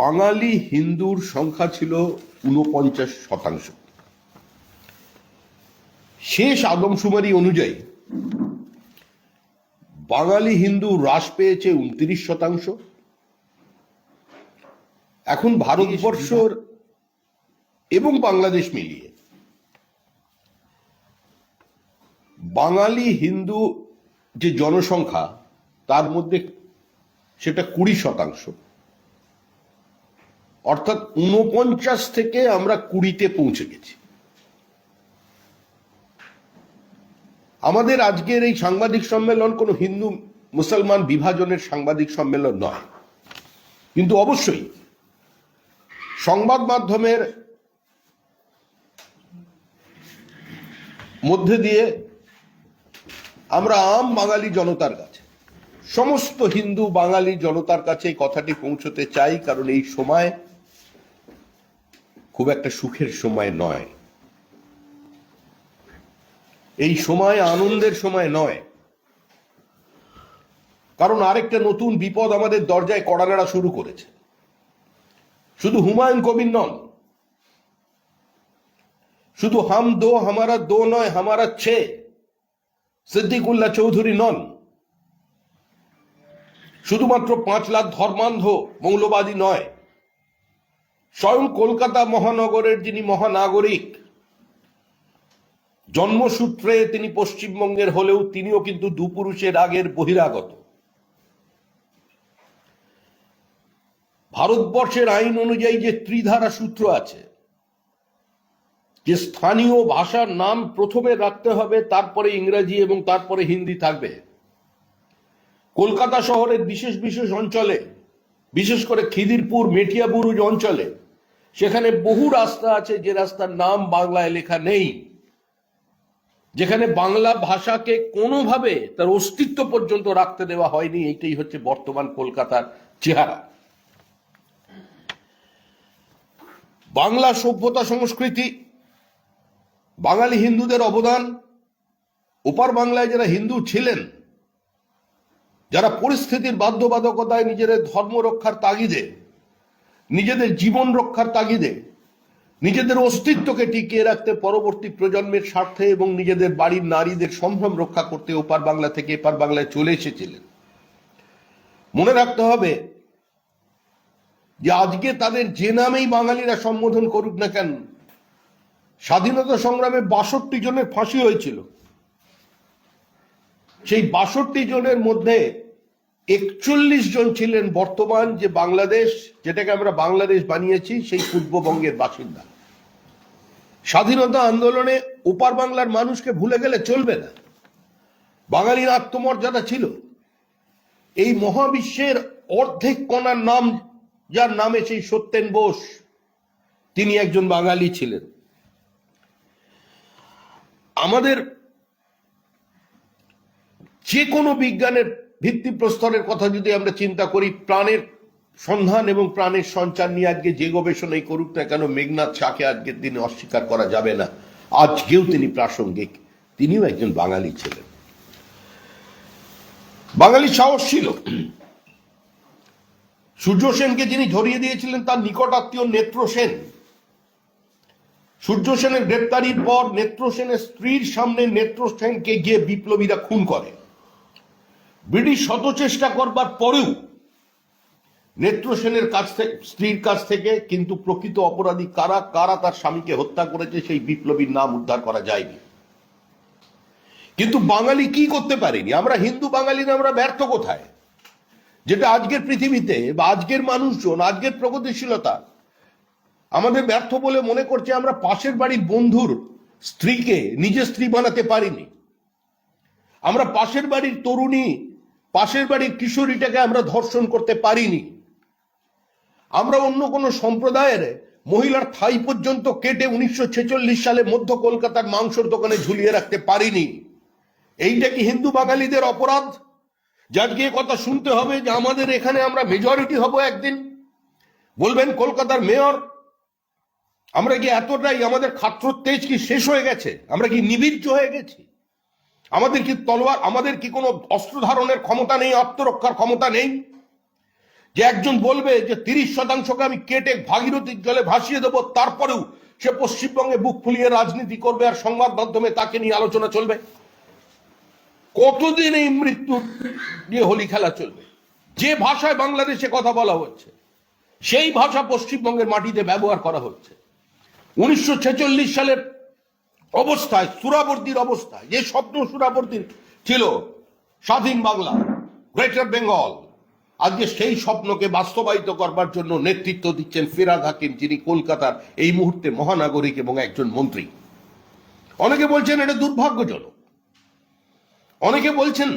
বাঙালি হিন্দুর সংখ্যা ছিল ৪৯%। শেষ আদমশুমারি অনুযায়ী বাঙালি হিন্দু হ্রাস পেয়েছে ২৯%। এখন ভারতবর্ষর এবং বাংলাদেশ মিলিয়ে বাঙালি হিন্দু যে জনসংখ্যা তার মধ্যে সেটা ২০%, অর্থাৎ ৪৯ থেকে আমরা ২০-তে পৌঁছে গেছি। আমাদের আজকের এই সাংবাদিক সম্মেলন কোনো হিন্দু মুসলমান বিভাজনের সাংবাদিক সম্মেলন নয়, কিন্তু অবশ্যই সংবাদ মাধ্যমের মধ্যে দিয়ে আমরা আম বাঙালি জনতার কাছে, সমস্ত হিন্দু বাঙালি জনতার কাছে এই কথাটি পৌঁছতে চাই, কারণ এই সময় খুব একটা সুখের সময় নয়, এই সময় আনন্দের সময় নয়। কারণ আরেকটা নতুন বিপদ আমাদের দরজায় কড়া নাড়া শুরু করেছে। শুধু হুমায়ুন কবির নন, শুধু হাম দো হামারা দো নয়, হামারা ছে সিদ্দিকুল্লাহ চৌধুরী নন, শুধুমাত্র ৫ লাখ ধর্মান্ধ মৌলবাদী নয়, স্বয়ং কলকাতা মহানগরের যিনি মহানাগরিক, জন্মসূত্রে তিনি পশ্চিমবঙ্গের হলেও তিনিও কিন্তু দুপুরুষের আগের বহিরাগত। ভারতবর্ষের আইন অনুযায়ী যে ত্রিধারা সূত্র আছে, যে স্থানীয় ভাষার নাম প্রথমে রাখতে হবে, তারপরে ইংরেজি এবং তারপরে হিন্দি থাকবে। কলকাতা শহরের বিশেষ বিশেষ অঞ্চলে, বিশেষ করে খিদিরপুর মেটিয়াবুরুজ অঞ্চলে, সেখানে বহু রাস্তা আছে যে রাস্তার নাম বাংলায় লেখা নেই, যেখানে বাংলা ভাষাকে কোনোভাবে তার অস্তিত্ব পর্যন্ত রাখতে দেওয়া হয়নি। এইটাই হচ্ছে বর্তমান কলকাতার চেহারা। বাংলা সভ্যতা সংস্কৃতি, বাঙালি হিন্দুদের অবদান, ওপার বাংলায় যারা হিন্দু ছিলেন, যারা পরিস্থিতির বাধ্যবাধকতায় নিজেদের ধর্ম রক্ষার তাগিদে, নিজেদের জীবন রক্ষার তাগিদে, নিজেদের অস্তিত্বকে টিকিয়ে রাখতে, পরবর্তী প্রজন্মের স্বার্থে এবং নিজেদের বাড়ির নারীদের সম্ভ্রম রক্ষা করতে ওপার বাংলা থেকে এপার বাংলায় চলে এসেছিলেন। মনে রাখতে হবে যে আজকে তাদের যে নামেই বাঙালিরা সম্বোধন করুক না কেন, স্বাধীনতা সংগ্রামে ৬২ জনের ফাঁসি হয়েছিল। সেই ৬২ জনের মধ্যে ৪১ জন ছিলেন বর্তমান যে বাংলাদেশ, যেটাকে আমরা বাংলাদেশ বানিয়েছি, সেই পূর্ববঙ্গের বাসিন্দা। স্বাধীনতা আন্দোলনে ওপার বাংলার মানুষকে ভুলে গেলে চলবে না। বাঙালির আত্মমর্যাদা ছিল। এই মহাবিশ্বের অর্ধেক কণার নাম যার নামে সেই সত্যেন বোস, তিনি একজন বাঙালি ছিলেন। আমাদের যে কোনো বিজ্ঞানের ভিত্তিপ্রস্তরের কথা যদি আমরা চিন্তা করি, প্রাণের সন্ধান এবং প্রাণের সঞ্চার নিয়ে আজকে যে গবেষণাই করুক না কেন, মেঘনাথ শাহকে আজকের দিনে অস্বীকার করা যাবে না। আজকেও তিনি প্রাসঙ্গিক, তিনিও একজন বাঙালি ছিলেন। বাঙালি সাহস ছিল। সূর্য সেনকে যিনি ধরিয়ে দিয়েছিলেন তার নিকট আত্মীয় নেত্র সেন। সূর্য সেনের গ্রেপ্তারির পর নেত্র সেনের স্ত্রীর সামনে নেত্র সেনকে গিয়ে বিপ্লবীরা খুন করে। ব্রিটিশ শত চেষ্টা করবার পরেও নেত্র সেনের কাছ থেকে, স্ত্রীর কাছ থেকে কিন্তু প্রকৃত অপরাধী কারা, কারা তার স্বামীকে হত্যা করেছে, সেই বিপ্লবীর নাম উদ্ধার করা যায়নি। কিন্তু বাঙালি কি করতে পারেনি? আমরা হিন্দু বাঙালিরা আমরা ব্যর্থ কোথায়? যেটা আজকের পৃথিবীতে বা আজকের মানুষজন, আজকের প্রগতিশীলতা আমাদের ব্যর্থ বলে মনে করছে, আমরা পাশের বাড়ির বন্ধুর স্ত্রীকে নিজের স্ত্রী বানাতে পারিনি। আমরা পাশের বাড়ির তরুণী, পাশের বাড়ির কিশোরীটাকে আমরা ধর্ষণ করতে পারিনি। আমরা অন্য কোনো সম্প্রদায়ের মহিলার থাই পর্যন্ত কেটে ১৯৪৬ সালে মধ্য কলকাতার মাংসর দোকানে ঝুলিয়ে রাখতে পারিনি। এইটা কি হিন্দু বাঙালিদের অপরাধ? যাকে কথা শুনতে হবে যে আমাদের এখানে আমরা মেজরিটি হব একদিন, বলবেন কলকাতার মেয়র, আমরা কি এতটাই, আমাদের খাদ্য তেজ কি শেষ হয়ে গেছে? আমরা কি নিবীর্য হয়ে গেছি? আমাদের কি তলোয়ার, আমাদের কি কোনো অস্ত্র ধারণের ক্ষমতা নেই, আত্মরক্ষার ক্ষমতা নেই? যে একজন বলবে যে 30% আমি কেটে ভাগীরথীর জলে ভাসিয়ে দেবো, তারপরেও সে পশ্চিমবঙ্গে বুক ফুলিয়ে রাজনীতি করবে আর সংবাদ মাধ্যমে তাকে নিয়ে আলোচনা চলবে? কতদিন এই মৃত্যু নিয়ে হোলি খেলা চলবে? যে ভাষায় বাংলাদেশে কথা বলা হচ্ছে সেই ভাষা পশ্চিমবঙ্গের মাটিতে ব্যবহার করা হচ্ছে। 1946 সালের অবস্থায়, সুরাবর্দির অবস্থায়, যে স্বপ্ন সুরাবর্দির ছিল স্বাধীন বাংলা, গ্রেটার বেঙ্গল, আজকে সেই স্বপ্নকে বাস্তবায়িত করবার জন্য নেতৃত্ব দিচ্ছেন ফিরহাদ হাকিম, যিনি কলকাতার এই মুহূর্তে মহানাগরিক এবং একজন মন্ত্রী। অনেকে বলছেন এটা দুর্ভাগ্যজনক, অনেকে বলছেন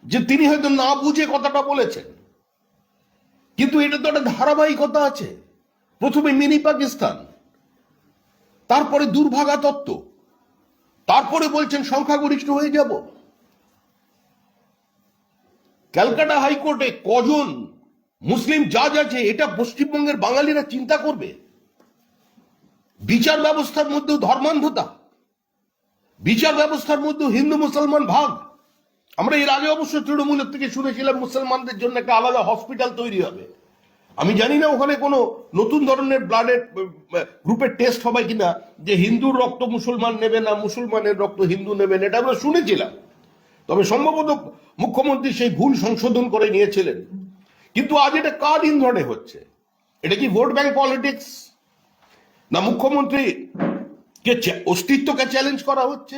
যে তিনি হয়তো না বুঝে কথাটা বলেছেন, কিন্তু এটা তো একটা ধারাবাহিকতা আছে। প্রথমে মিনি পাকিস্তান, তারপরে দুর্ভাগা তত্ত্ব, তারপরে বলছেন সংখ্যাগরিষ্ঠ হয়ে যাব। ক্যালকাটা হাইকোর্টে কজন মুসলিম জাজ আছে এটা পশ্চিমবঙ্গের বাঙালিরা চিন্তা করবে? বিচার ব্যবস্থার মধ্যেও ধর্মান্ধতা, বিচার ব্যবস্থার মধ্যেও হিন্দু মুসলমান ভাগ। আমরা এর আগে অবশ্য তৃণমূলের থেকে শুনেছিলাম মুসলমানদের জন্য একটা আলাদা হসপিটাল তৈরি হবে। আমি জানি না ওখানে কোনো নতুন ধরনের ব্লাডের গ্রুপের টেস্ট হবে কিনা, যে হিন্দুর রক্ত মুসলমান নেবে না মুসলমানের রক্ত হিন্দু নেবেন, এটা আমরা শুনেছিলাম। তবে সম্ভবত মুখ্যমন্ত্রী সেই ভুল সংশোধন করে নিয়েছিলেন। কিন্তু আজ এটা কার ইন্ধনে হচ্ছে? এটা কি ভোট ব্যাংক পলিটিক্স, না মুখ্যমন্ত্রী কে অস্তিত্বকে চ্যালেঞ্জ করা হচ্ছে,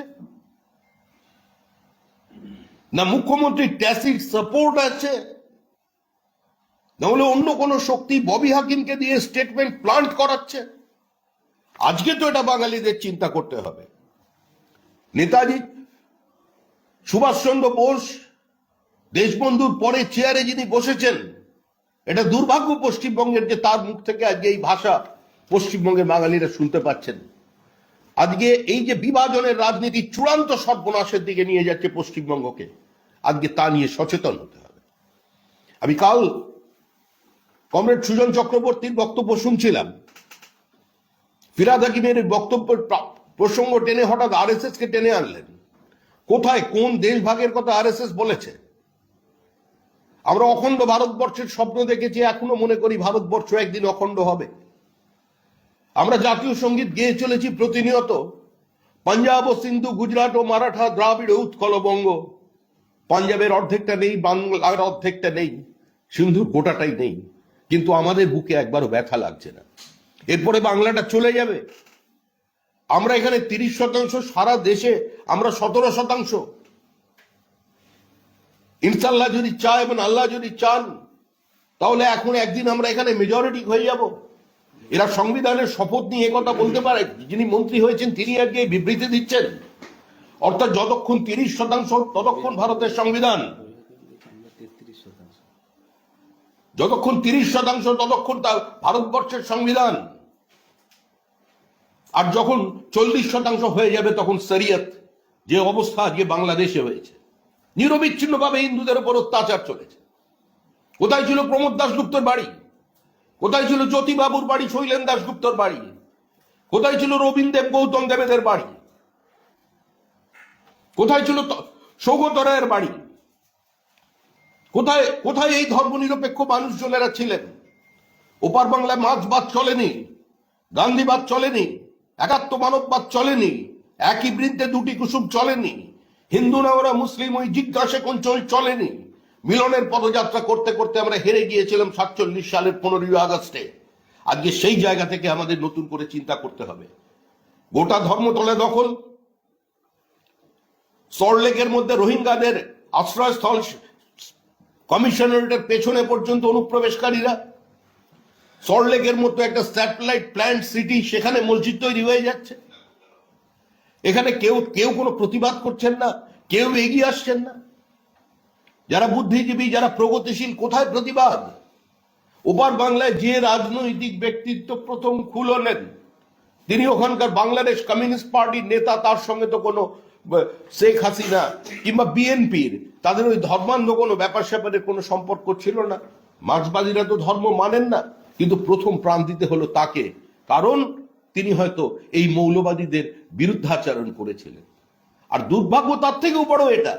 না মুখ্যমন্ত্রী ট্যাসিট সাপোর্ট আছে, না হলে অন্য কোন শক্তি ববি হাকিমকে দিয়ে স্টেটমেন্ট প্লান্ট করাচ্ছে? আজকে তো এটা বাঙালিদের চিন্তা করতে হবে। নেতাজি সুভাষচন্দ্র বোস দেশবন্ধুর পরে চেয়ারে যিনি বসেছেন, এটা দুর্ভাগ্য পশ্চিমবঙ্গের যে তার মুখ থেকে আজকে এই ভাষা পশ্চিমবঙ্গের বাঙালিরা শুনতে পাচ্ছেন। আজকে এই যে বিভাজনের রাজনীতি চূড়ান্ত সর্বনাশের দিকে নিয়ে যাচ্ছে পশ্চিমবঙ্গকে, আজকে তা নিয়ে সচেতন হতে হবে। আমি কাল কমরেড সুজন চক্রবর্তীর বক্তব্য শুনছিলাম। ফিরহাদ হাকিমের বক্তব্যের প্রসঙ্গ টেনে হঠাৎ আরএসএস কে টেনে আনলেন। কোথায় কোন দেশ ভাগের কথা আরএসএস বলেছে? আমরা অখণ্ড ভারতবর্ষের স্বপ্ন দেখেছি, এখনো মনে করি ভারতবর্ষ একদিন অখণ্ড হবে। আমরা জাতীয় সঙ্গীত গেয়ে চলেছি প্রতিনিয়ত, পাঞ্জাব ও সিন্ধু, গুজরাট ও মারাঠা, দ্রাবিড় উৎকল বঙ্গ। পাঞ্জাবের অর্ধেকটা নেই, বাংলার অর্ধেকটা নেই, সিন্ধুর গোটাটাই নেই, কিন্তু আমাদের বুকে একবারও ব্যথা লাগছে না। এরপরে বাংলাটা চলে যাবে। আমরা এখানে 30%, সারা দেশে আমরা 17%। ইনশাল্লাহ যদি চায় এবং আল্লাহ যদি চান, তাহলে এখন একদিন আমরা এখানে মেজরিটি হয়ে যাব। এরা সংবিধানের শপথ নিয়ে একথা বলতে পারে? যিনি মন্ত্রী হয়েছেন তিনি আজকে বিবৃতি দিচ্ছেন, অর্থাৎ যতক্ষণ 30% ততক্ষণ ভারতের সংবিধান, যতক্ষণ 30% ততক্ষণ ভারতবর্ষের সংবিধান, আর যখন 40% হয়ে যাবে তখন শরিয়ত। যে অবস্থা আজকে বাংলাদেশে হয়েছে, নিরবিচ্ছিন্নভাবে হিন্দুদের উপর অত্যাচার চলেছে। কোথায় ছিল প্রমোদ দাশগুপ্তর বাড়ি? কোথায় ছিল জ্যোতিবাবুর বাড়ি, শৈলেন দাশগুপ্তর বাড়ি? কোথায় ছিল রবীন্দ্র দেব, গৌতম দেবেদের বাড়ি? কোথায় ছিল সৌগত রায়ের বাড়ি? কোথায় কোথায় এই ধর্মনিরপেক্ষ মানুষজনেরা ছিলেন? ওপার বাংলায় মার্ক্সবাদ চলেনি, গান্ধীবাদ চলেনি, একাত্ম মানববাদ চলেনি, একই বৃন্তে দুটি কুসুম চলেনি, হিন্দু না ওরা মুসলিম ওই জিজ্ঞাসা কোন চলেনি। মিলনের পদযাত্রা করতে করতে আমরা হেরে গিয়েছিলাম 47 সালের 15ই আগস্টে। আজকে সেই জায়গা থেকে আমাদের নতুন করে চিন্তা করতে হবে। গোটা ধর্মতলা দখল, সল্টলেকের মধ্যে রোহিঙ্গাদের আশ্রয়স্থল, কমিশনারেটের পেছনে পর্যন্ত অনুপ্রবেশকারীরা, সল্টলেকের মতো একটা স্যাটেলাইট প্ল্যান্ট সিটি, সেখানে মসজিদ তৈরি হয়ে যাচ্ছে। এখানে কেউ কোনো প্রতিবাদ করছেন না, কেউ এগিয়ে আসছেন না। যারা বুদ্ধিজীবী, যারা প্রগতিশীল, কোথায় প্রতিবাদ? ওপার বাংলায় যে রাজনৈতিক ব্যক্তিত্ব প্রথম খুললেন তিনি ওখানকার বাংলাদেশ কমিউনিস্ট পার্টির নেতা, তার সঙ্গে তো কোনো শেখ হাসিনা কিংবা বিএনপির তাদের ওই ধর্মান্ধ কোনো ব্যাপার স্যাপারের কোনো সম্পর্ক ছিল না। মার্ক্সবাদীরা তো ধর্ম মানেন না, কিন্তু প্রথম প্রাণ দিতে হলো তাকে, কারণ তিনি হয়তো এই মৌলবাদীদের বিরুদ্ধাচরণ করেছিলেন। আর দুর্ভাগ্য তার থেকেও বড় এটা,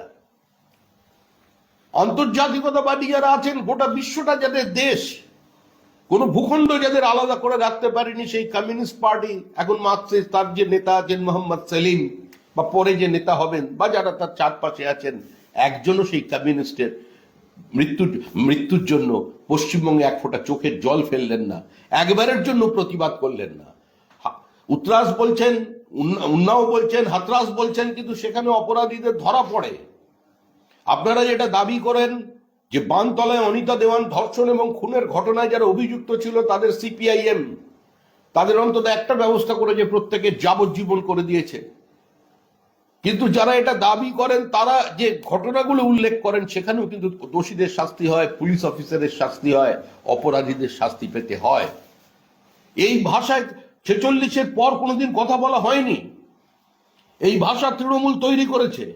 আন্তর্জাতিকতাবাদী যারা আছেন, গোটা বিশ্বটা যাদের দেশ, কোন ভূখণ্ড যাদের আলাদা করে রাখতে পারেনি, সেই কমিউনিস্ট পার্টি এখন মার্কসিস্ট, তার যে নেতা আছেন মোহাম্মদ সেলিম, বা পরে যে নেতা হবেন, বা যারা তার চারপাশে আছেন, একজনও সেই কমিউনিস্টের মৃত্যুর জন্য পশ্চিমবঙ্গে এক ফোঁটা চোখের জল ফেললেন না, একবারের জন্য প্রতিবাদ করলেন না। উত্রাস বলছেন, উন্নাও বলছেন, হাতরাস বলছেন, কিন্তু সেখানে অপরাধীদের ধরা পড়ে। আপনারা যেটা দাবি করেন যে বানতলায় অনিতা দেওয়ান ধর্ষণ এবং খুনের ঘটনায় যারা অভিযুক্ত ছিল তাদের সিপিআইএম, তাদের অন্তত একটা ব্যবস্থা করেছে, প্রত্যেকে যাবজ্জীবন করে দিয়েছে। কিন্তু যারা এটা দাবি করেন তারা যে ঘটনাগুলো উল্লেখ করেন সেখানেও কিন্তু দোষীদের শাস্তি হয়, পুলিশ অফিসারের শাস্তি হয়, অপরাধীদের শাস্তি পেতে হয়। এই ভাষায় 46-এর পর কোনোদিন কথা বলা হয়নি। এই ভাষা তৃণমূল তৈরি করেছে।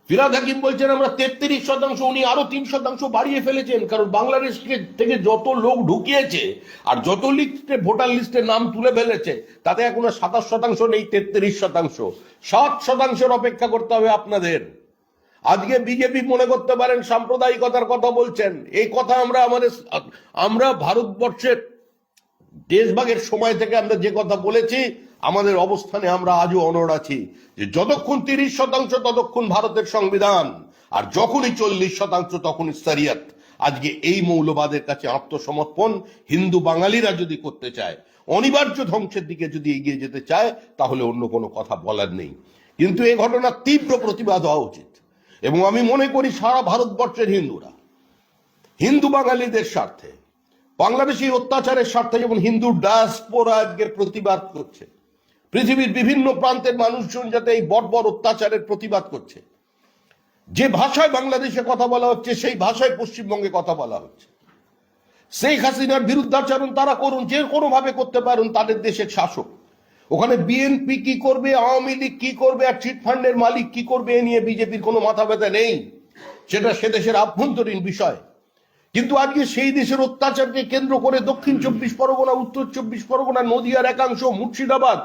ফিরহাদ হাকিম বলছেন আমরা 33%, উনি আরো 3% বাড়িয়ে ফেলেছেন, কারণ বাংলাদেশ থেকে যত লোক ঢুকিয়েছে আর যত লিস্টে ভোটার লিস্টে নাম তুলে ফেলেছে তাতে এখন 27% নেই, 33%। 7% অপেক্ষা করতে হবে আপনাদের। আজকে বিজেপি মনে করতে পারেন সাম্প্রদায়িকতার কথা বলছেন, এই কথা আমরা ভারতবর্ষের দেশভাগের সময় থেকে আমরা যে কথা বলেছি, আমাদের অবস্থানে আমরা আজও অনড় আছি যে যতক্ষণ 30% ততক্ষণ ভারতের সংবিধান, আর যখনই 40% তখনই শরিয়ত। আজকে এই মৌলবাদের কাছে আত্মসমর্পণ হিন্দু বাঙালিরা যদি করতে চায়, অনিবার্য ধ্বংসের দিকে যদি এগিয়ে যেতে চায়, তাহলে অন্য কোনো কথা বলার নেই। কিন্তু এই ঘটনার তীব্র প্রতিবাদ হওয়া উচিত, এবং আমি মনে করি সারা ভারতবর্ষের হিন্দুরা হিন্দু বাঙালিদের স্বার্থে, বাংলাদেশি অত্যাচারের স্বার্থে যেমন হিন্দু ডায়াসপোরা আজকের প্রতিবাদ করছে, পৃথিবীর বিভিন্ন প্রান্তের মানুষজন যাতে এই বর্বর অত্যাচারের প্রতিবাদ করছে, যে ভাষায় বাংলাদেশে কথা বলা হচ্ছে সেই ভাষায় পশ্চিমবঙ্গে কথা বলা হচ্ছে। শেখ হাসিনার বিরুদ্ধাচরণ তারা করুন, যে কোনো ভাবে করতে পারুন, তাদের দেশের শাসক। ওখানে বিএনপি কি করবে, আওয়ামী লীগ কি করবে, আর চিটফান্ডের মালিক কি করবে, এ নিয়ে বিজেপির কোনো মাথা ব্যথা নেই, সেটা সে দেশের আভ্যন্তরীণ বিষয়। কিন্তু আজকে সেই দেশের অত্যাচারকে কেন্দ্র করে দক্ষিণ 24 পরগনা, উত্তর 24 পরগনা, নদিয়ার একাংশ, মুর্শিদাবাদ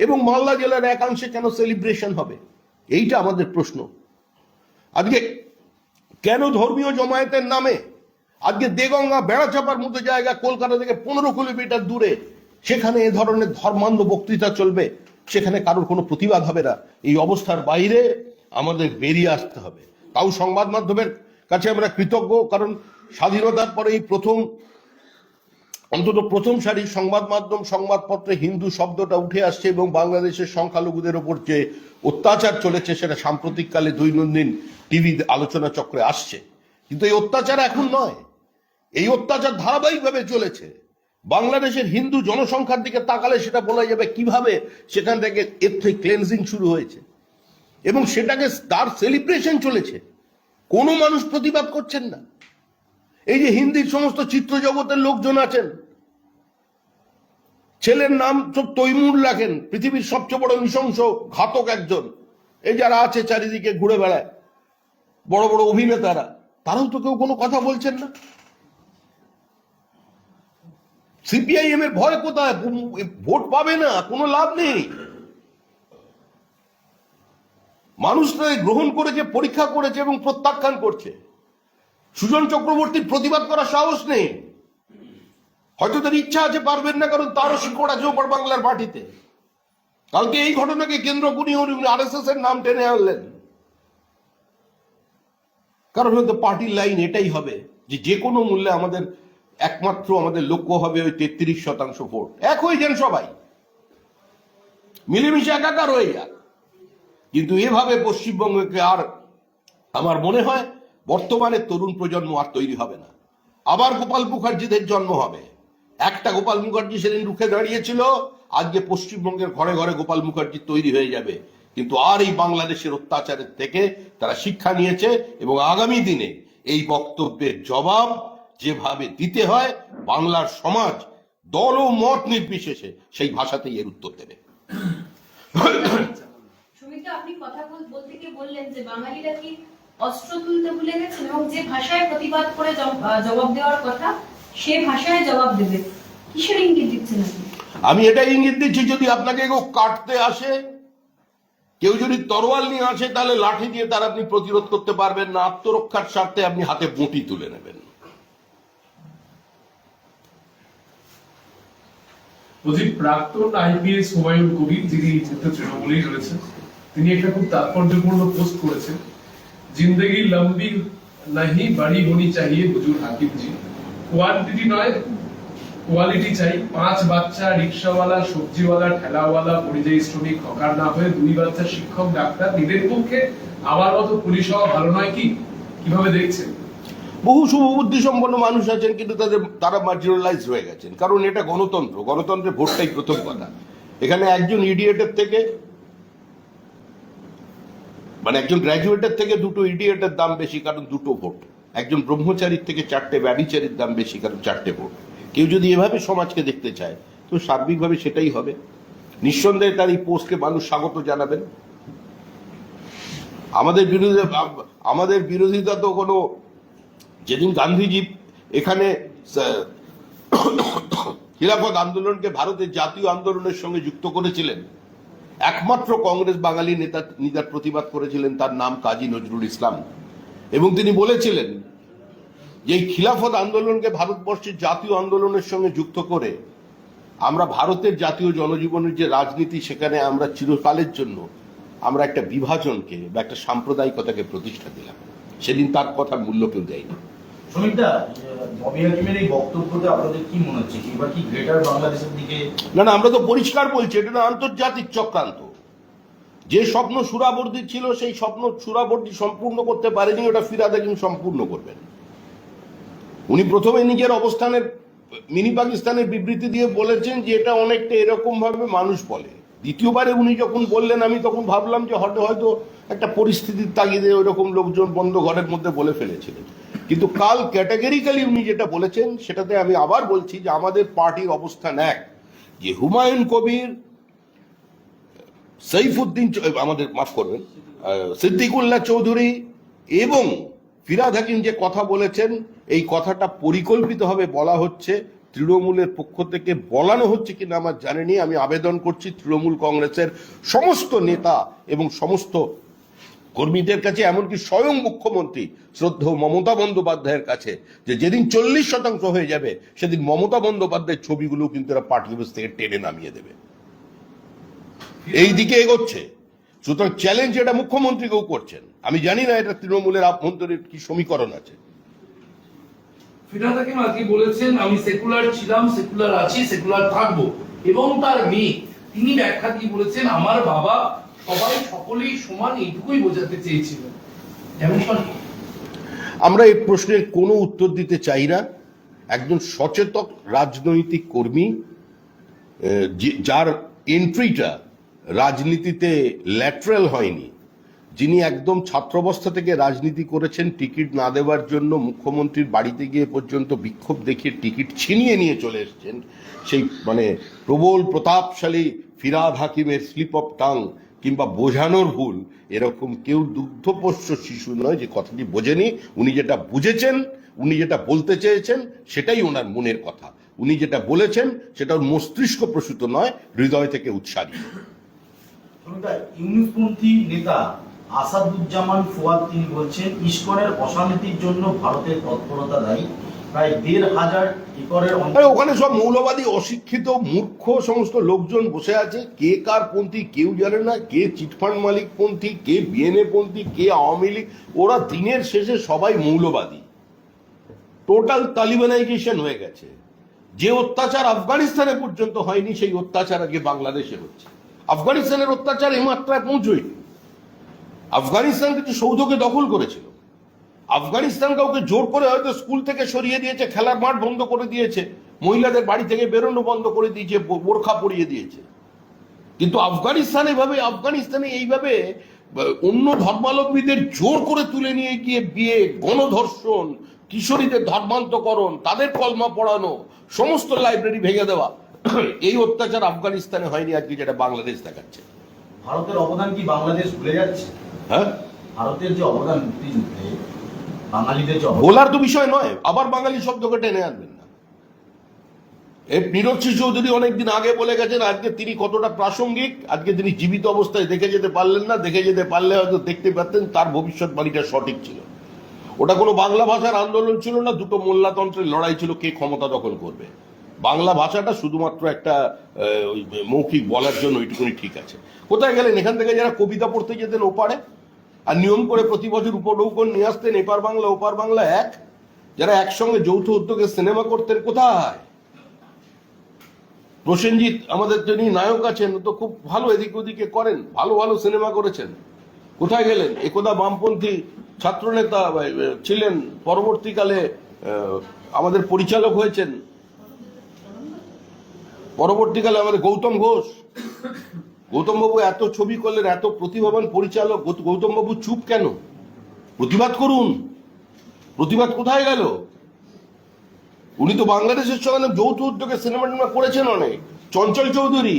এবং মালদা জেলার একাংশে কেন সেলিব্রেশন হবে? এইটা আমাদের প্রশ্ন। আজকে কেন ধর্মীয় জমায়েতের নামে আজকে দেগঙ্গা বেড়াচাপার মতো জায়গা, কলকাতা থেকে 15 কিলোমিটার দূরে, সেখানে এ ধরনের ধর্মান্ধ বক্তৃতা চলবে, সেখানে কারোর কোনো প্রতিবাদ হবে না? এই অবস্থার বাইরে আমাদের বেরিয়ে আসতে হবে। তাও সংবাদ মাধ্যমের কাছে আমরা কৃতজ্ঞ, কারণ স্বাধীনতার পরে এই অন্তত প্রথম সারির সংবাদ মাধ্যম, সংবাদপত্রে হিন্দু শব্দটা উঠে আসছে, এবং বাংলাদেশের সংখ্যালঘুদের ওপর যে অত্যাচার চলেছে সেটা সাম্প্রতিককালে দৈনন্দিন টিভি আলোচনা চক্রে আসছে। কিন্তু এই অত্যাচার এখন নয়, এই অত্যাচার ধারাবাহিকভাবে চলেছে। বাংলাদেশের হিন্দু জনসংখ্যার দিকে তাকালে সেটা বলা যাবে কিভাবে সেখান থেকে এথনিক ক্লেনজিং শুরু হয়েছে, এবং সেটাকে তার সেলিব্রেশন চলেছে। কোনো মানুষ প্রতিবাদ করছেন না। এই যে হিন্দির সমস্ত চিত্র জগতের লোকজন আছেন, ছেলের নাম সব তৈমুর লেখেন, পৃথিবীর সবচেয়ে বড় নৃশংস ঘাতক একজন, এই যারা আছে চারিদিকে ঘুরে বেড়ায় বড় বড় অভিনেতারা, তারাও তো কেউ কোনো কথা বলছেন না। সিপিআইএম এর ভয় কোথায়? ভোট পাবে না, কোনো লাভ নেই। মানুষ গ্রহণ করেছে, পরীক্ষা করেছে এবং প্রত্যাখ্যান করছে। সুজন চক্রবর্তীর প্রতিবাদ করার সাহস নেই, হয়তো তার ইচ্ছা আছে, পারবেন না, কারণ তারও শিকড় আছে ওপর বাংলার মাটিতে। কালকে এই ঘটনাকে কেন্দ্র করে উনি আরএসএস এর নাম টেনে আনলেন, কারণ হয়তো পার্টির লাইন এটাই হবে যে কোনো মূল্যে আমাদের একমাত্র আমাদের লক্ষ্য হবে ওই 33% ভোট। এক হয়ে যান সবাই, মিলেমিশে একাকার হয়ে যান। কিন্তু এভাবে পশ্চিমবঙ্গকে আর আমার মনে হয় বর্তমানে তরুণ প্রজন্ম আর তৈরি হবে না। আবার গোপাল মুখার্জিদের জন্ম হবে। একটা গোপাল মুখার্জি সেদিন রুখে দাঁড়িয়েছিল, আজকে পশ্চিমবঙ্গের ঘরে ঘরে গোপাল মুখার্জি তৈরি হয়ে যাবে। কিন্তু আর এই বাংলাদেশের অত্যাচারের থেকে তারা শিক্ষা নিয়েছে, এবং আগামী দিনে এই বক্তব্যের জবাব যেভাবে দিতে হয়, বাংলার সমাজ দল ও মত নির্বিশেষে সেই ভাষাতেই এর উত্তর দেবে। আপনি কথা বলতে গিয়ে বললেন যে বাঙালিরা কি অস্ত্র তুলতে ভুলে গেছেন, এবং যে ভাষায় প্রতিবাদ করে জবাব দেওয়ার কথা সে ভাষায় জবাব দেবে। কিসের ইঙ্গিত দিচ্ছেন আপনি? আমি এটা ইঙ্গিত দিচ্ছি, যদি আপনাকে কেউ কাটতে আসে কেউ যদি তরোয়াল নিয়ে আসে তাহলে লাঠি দিয়ে তার আপনি প্রতিরোধ করতে পারবেন না, আত্মরক্ষার স্বার্থে আপনি হাতে বঁটি তুলে নেবেন। বলছি প্রাক্তন আইপিএস হুমায়ুন কবির, যিনি তৃণমূলেই রয়েছেন, তিনি একটা খুব তাৎপর্যপূর্ণ পোস্ট করেছেন, জিন্দগি লম্বি নাহি বাড়ি হোনি চাহিয়ে হুজুর হাকিম জি, কোয়ান্টিটি নয় কোয়ালিটি চাই, 5 বাচ্চা, রিক্সাওয়ালা, সবজিওয়ালা, ঠেলাওয়ালা, পরিযায়ী শ্রমিক, হকার না হয়ে 2 বাচ্চা, শিক্ষক, ডাক্তার, নিজের পক্ষে আমার মতো পুলিশ হওয়া ভালো নয় কি? কিভাবে দেখছেন? বহু শুভবুদ্ধি সম্পন্ন মানুষ আছেন, কিন্তু তারা মার্জিনালাইজ হয়ে গেছেন। কারণ এটা গণতন্ত্র, গণতন্ত্রের ভোটটাই প্রথম কথা। এখানে একজন ইডিয়েটের থেকে, মানে একজন গ্র্যাজুয়েটের থেকে 2টো ইডিয়েটের দাম বেশি, কারণ 2টো ভোট। একজন ব্রহ্মচারীর থেকে 4টে ব্যভিচারীর দাম বেশি, কারণ 4টে ভোট। কেউ যদি এভাবে সমাজকে দেখতে চায় তো সার্বিকভাবে সেটাই হবে। নিঃসন্দেহে তার এই পোস্টকে মানুষ স্বাগত জানাবেন। আমাদের বিরোধিতা তো কোনো, যেদিন গান্ধীজি এখানে খিলাফত আন্দোলনকে ভারতের জাতীয় আন্দোলনের সঙ্গে যুক্ত করেছিলেন, একমাত্র কংগ্রেস বাঙালি নেতার প্রতিবাদ করেছিলেন, তার নাম কাজী নজরুল ইসলাম। এবং তিনি বলেছিলেন যে এই খিলাফত আন্দোলনকে ভারতবর্ষের জাতীয় আন্দোলনের সঙ্গে যুক্ত করে আমরা ভারতের জাতীয় জনজীবনের যে রাজনীতি, সেখানে আমরা চিরকালের জন্য আমরা একটা বিভাজনকে বা একটা সাম্প্রদায়িকতাকে প্রতিষ্ঠা দিলাম। সেদিন তার কথার মূল্য কেউ দেয়নি। শ্রমিকদা, ববি হাকিমের এই বক্তব্যতে আপনাদের কি মনে হচ্ছে? এবার কি গ্রেটার বাংলাদেশের দিকে? না, আমরা তো পরিষ্কার বলছি এটা না আন্তর্জাতিক চক্রান্ত। যে স্বপ্ন সুরাবর্দী ছিল সেই স্বপ্ন সুরাবর্দী সম্পূর্ণ করতে পারেনি, ওটা ফিরহাদ হাকিম সম্পূর্ণ করবেন। উনি প্রথমে নিজের অবস্থানের মিনি পাকিস্তানের বিবৃতি দিয়ে বলেছেন যে এটা অনেকটা এরকম ভাবে মানুষ বলে। দ্বিতীয়বারে উনি যখন বললেন, আমি তখন ভাবলাম যে হয়তো একটা পরিস্থিতির তাগিদে ওইরকম লোকজন বন্ধ ঘরের মধ্যে বলে ফেলেছিলেন। কিন্তু কাল ক্যাটাগরিক্যালি উনি যেটা বলেছেন, সেটাতে আমি আবার বলছি যে আমাদের পার্টির অবস্থান এক, যে হুমায়ুন কবির, সৈফুদ্দিন, আমাদের মাফ করবেন, সিদ্দিকুল্লাহ চৌধুরী এবং ফিরহাদ হাকিম যে কথা বলেছেন, এই কথাটা পরিকল্পিতভাবে বলা হচ্ছে। তৃণমূলের পক্ষ থেকে বলানো হচ্ছে কিনা আমার জানেনি। আমি আবেদন করছি তৃণমূল কংগ্রেসের সমস্ত নেতা এবং সমস্ত কর্মীদের কাছে, এমনকি স্বয়ং মুখ্যমন্ত্রী শ্রদ্ধেয় মমতা বন্দ্যোপাধ্যায়ের কাছে, যে যেদিন 40% হয়ে যাবে সেদিন মমতা বন্দ্যোপাধ্যায়ের ছবিগুলো কিন্তু এরা পার্টি অফিস থেকে টেনে নামিয়ে দেবে। এই দিকে এগোচ্ছে। সুতরাং চ্যালেঞ্জ এটা মুখ্যমন্ত্রীকেও করছেন। আমি জানি না এটা তৃণমূলের আভ্যন্তরীণ কি সমীকরণ আছে। ফিরহাদ হাকিম আজকে বলেছেন, আমি সেকুলার ছিলাম, সেকুলার আছি, সেকুলার থাকবো। এবং তার মেয়ে, তিনি ব্যাখ্যা দিয়ে বলেছেন, আমার বাবা সকলেই সমান, এইটুকুই বোঝাতে চেয়েছিলেন। আমরা এই প্রশ্নের কোনো উত্তর দিতে চাই না। একজন সচেতন রাজনৈতিক কর্মী, যার এন্ট্রিটা রাজনীতিতে ল্যাটারাল হয়নি, যিনি একদম ছাত্রাবস্থা থেকে রাজনীতি করেছেন, টিকিট না দেওয়ার জন্য মুখ্যমন্ত্রীর বাড়িতে গিয়ে পর্যন্ত বিক্ষোভ দেখিয়ে টিকিট ছিনিয়ে নিয়ে চলে এসছেন, সেই মানে প্রবল প্রতাপশালী ফিরহাদ হাকিমের স্লিপ অফ টাং কিংবা বোঝানোর ভুল, এরকম কেউ দুগ্ধপোষ্য শিশু নয় যে কথাটি বোঝেনি। উনি যেটা বুঝেছেন, উনি যেটা বলতে চেয়েছেন, সেটাই ওনার মনের কথা। উনি যেটা বলেছেন সেটা ওর মস্তিষ্ক প্রসূত নয়, হৃদয় থেকে উৎসারিত। ইউনিসপন্থী নেতা আসাদুজ্জামান ফুয়াদ তিনি বলছেন, ইসকনের অশান্তির জন্য ভারতের তৎপরতা দায়ী। প্রায় 1,500 একরের ওখানে সব মৌলবাদী, অশিক্ষিত, মূর্খ সমস্ত লোকজন বসে আছে। কে কার পন্থী কেউ জানে না, কে চিটফান্ড মালিক পন্থী, কে বিএনএ পন্থী, কে আওয়ামী লীগ। ওরা দিনের শেষে সবাই মৌলবাদী। টোটাল তালিবানাইজেশন হয়ে গেছে। যে অত্যাচার আফগানিস্তানে পর্যন্ত হয়নি, সেই অত্যাচার আগে বাংলাদেশে হচ্ছে। আফগানিস্তানের অত্যাচার এই মাত্রায় পৌঁছয়নি। আফগানিস্তান কিছু সৌধকে দখল করেছিল। আফগানিস্তান কাউকে জোর করে হয়তো স্কুল থেকে সরিয়ে দিয়েছে, খেলার মাঠ বন্ধ করে দিয়েছে, মহিলাদের বাড়ি থেকে বেরোনো বন্ধ করে দিয়েছে, বোরখা পরিয়ে দিয়েছে। কিন্তু আফগানিস্তানে এইভাবে অন্য ধর্মাবলম্বীদের জোর করে তুলে নিয়ে গিয়ে বিয়ে, গণধর্ষণ, কিশোরীদের ধর্মান্তকরণ, তাদের কলমা পড়ানো, সমস্ত লাইব্রেরি ভেঙে দেওয়া, এই অত্যাচার আফগানিস্তানে হয়নি আজকে যেটা বাংলাদেশ দেখাচ্ছে। ভারতের অবদান কি বাংলাদেশ ভুলে যাচ্ছে? হ্যাঁ, ভারতের যে অবদান মুক্তিযুদ্ধে বাঙালিদের যে বলার তো বিষয় নয়, আবার বাঙালি শব্দকে টেনে আনবেন না। এই মীনাক্ষী চৌধুরী অনেকদিন আগে বলে গেছেন, আজকে তিনি কতটা প্রাসঙ্গিক, আজকে তিনি জীবিত অবস্থায় দেখে যেতে পারলেন না, দেখে যেতে পারলে হয়তো দেখতে পারতেন তার ভবিষ্যৎবাণীটা সঠিক ছিল। ওটা কোনো বাংলা ভাষার আন্দোলন ছিল না, দুটো মোল্লাতন্ত্রের লড়াই ছিল কে ক্ষমতা দখল করবে। বাংলা ভাষাটা শুধুমাত্র একটা ওই মৌখিক বলার জন্য ওইটুকুনি ঠিক আছে। কোথায় গেলেন? এখান থেকে যারা কবিতা পড়তে যেতেন ওপারে আর নিয়ম করে প্রতি বছর উপনৌকন নিয়ে আসতেন, এপার বাংলা ওপার বাংলা এক, যারা একসঙ্গে যৌথ উদ্যোগে সিনেমা করতেন, কোথায়? প্রসেনজিৎ আমাদের যিনি নায়ক আছেন তো খুব ভালো এদিক ওদিকে করেন, ভালো ভালো সিনেমা করেছেন, কোথায় গেলেন? একদা বামপন্থী ছাত্রনেতা ছিলেন, পরবর্তীকালে আমাদের পরিচালক হয়েছেন, পরবর্তীকালে আমাদের গৌতম ঘোষ। গৌতম বাবু এত ছবি করলেন, এত প্রতিভাবান পরিচালক, গৌতম বাবু চুপ কেন? প্রতিবাদ করুন। প্রতিবাদ কোথায় গেল? উনি তো বাংলাদেশের সঙ্গে যৌথ উদ্যোগে সিনেমা টিনেমা করেছেন অনেক। চঞ্চল চৌধুরী,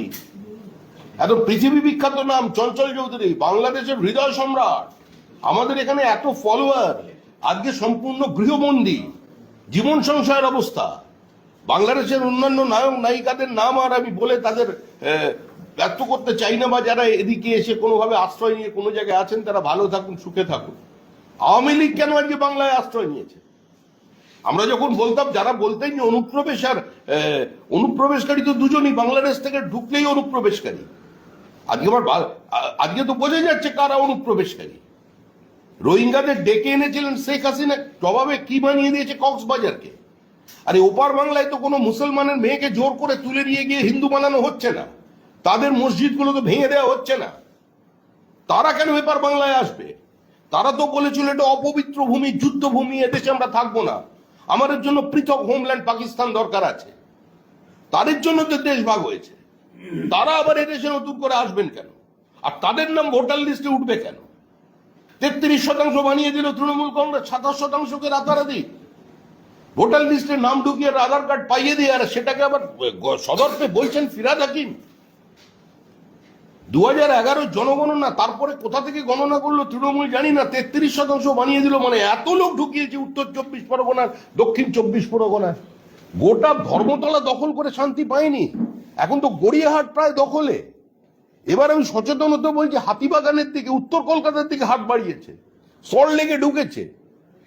এত পৃথিবী বিখ্যাত নাম চঞ্চল চৌধুরী, বাংলাদেশের হৃদয় সম্রাট। আমাদের এখানে এত ফলোয়ার, আজকে সম্পূর্ণ গৃহবন্দী জীবন সংশয়ের অবস্থা। বাংলাদেশের অন্যান্য নায়ক নায়িকাদের নাম আর আমি বলে তাদের ব্যক্ত করতে চাই না, বা যারা এদিকে এসে কোনোভাবে আশ্রয় নিয়ে কোনো জায়গায় আছেন তারা ভালো থাকুন, সুখে থাকুন। আওয়ামী লীগ কেন আজকে বাংলায় আশ্রয় নিয়েছে? আমরা যখন বলতাম, যারা বলতেন যে অনুপ্রবেশ আর অনুপ্রবেশকারী তো দুজনই, বাংলাদেশ থেকে ঢুকলেই অনুপ্রবেশকারী। আজকে তো বোঝা যাচ্ছে কারা অনুপ্রবেশকারী। রোহিঙ্গাদের ডেকে এনেছিলেন শেখ হাসিনা, জবাবে কি বানিয়ে দিয়েছে কক্সবাজারকে। আরে ওপার বাংলায় তো কোনো মুসলমানের মেয়েকে জোর করে তুলে নিয়ে গিয়ে হিন্দু বানানো হচ্ছে না, তাদের মসজিদগুলো তো ভেঙে দেওয়া হচ্ছে না। তারা কেন এপার বাংলায় আসবে? তারা তো বলেছিল এটা অপবিত্র ভূমি, যুদ্ধভূমি, এদেশে আমরা থাকবো না, আমাদের জন্য পৃথক হোমল্যান্ড পাকিস্তান দরকার আছে। তাদের জন্য তো দেশ ভাগ হয়েছে। তারা আবার এদেশে নতুন করে আসবেন কেন? আর তাদের নাম ভোটার লিস্টে উঠবে কেন? 33% বানিয়ে দিল তৃণমূল কংগ্রেস, 27%কে রাতারাতি ভোটার লিস্টে নাম ঢুকিয়ে আধার কার্ড পাইয়ে দিয়ে, আর সেটাকে আবার সদর্পে বলছেন ফিরাদ হাকিম। 2011 জনগণনা, তারপরে কোথা থেকে গণনা করলো তৃণমূল জানি না, 33% বানিয়ে দিল। মানে এত লোক ঢুকিয়েছে উত্তর 24 পরগনার, দক্ষিণ 24 পরগনার। গোটা ধর্মতলা দখল করে শান্তি পায়নি, এখন তো গড়িয়াহাট প্রায় দখলে। এবার আমি সচেতন হতে বলছি, হাতিবাগানের দিকে, উত্তর কলকাতার দিকে হাত বাড়িয়েছে, সল্ট লেকে ঢুকেছে,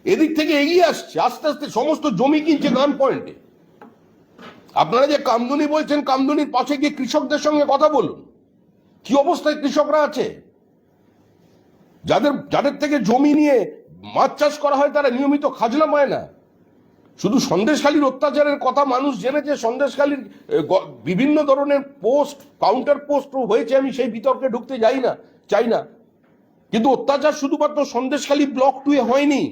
এদিক থেকে এগিয়ে আসছে, আস্তে আস্তে সমস্ত জমি কিনছে গান পয়েন্টে। আপনারা যে কামদুনি বলছেন, কামদুনির পাশে গিয়ে কৃষকদের সঙ্গে কথা বলুন, কি অবস্থায় কৃষকরা আছে। যাদের থেকে জমি নিয়ে মাছ চাষ করা হয় তারা নিয়মিত খাজনা পায় না। শুধু সন্দেশখালীর অত্যাচারের কথা মানুষ জেনেছে, সন্দেশখালীর বিভিন্ন ধরনের পোস্ট, কাউন্টার পোস্ট হয়েছে, আমি সেই বিতর্কে ঢুকতে চাই না। কিন্তু অত্যাচার শুধুমাত্র সন্দেশখালী ব্লক 2 এ হয়নি,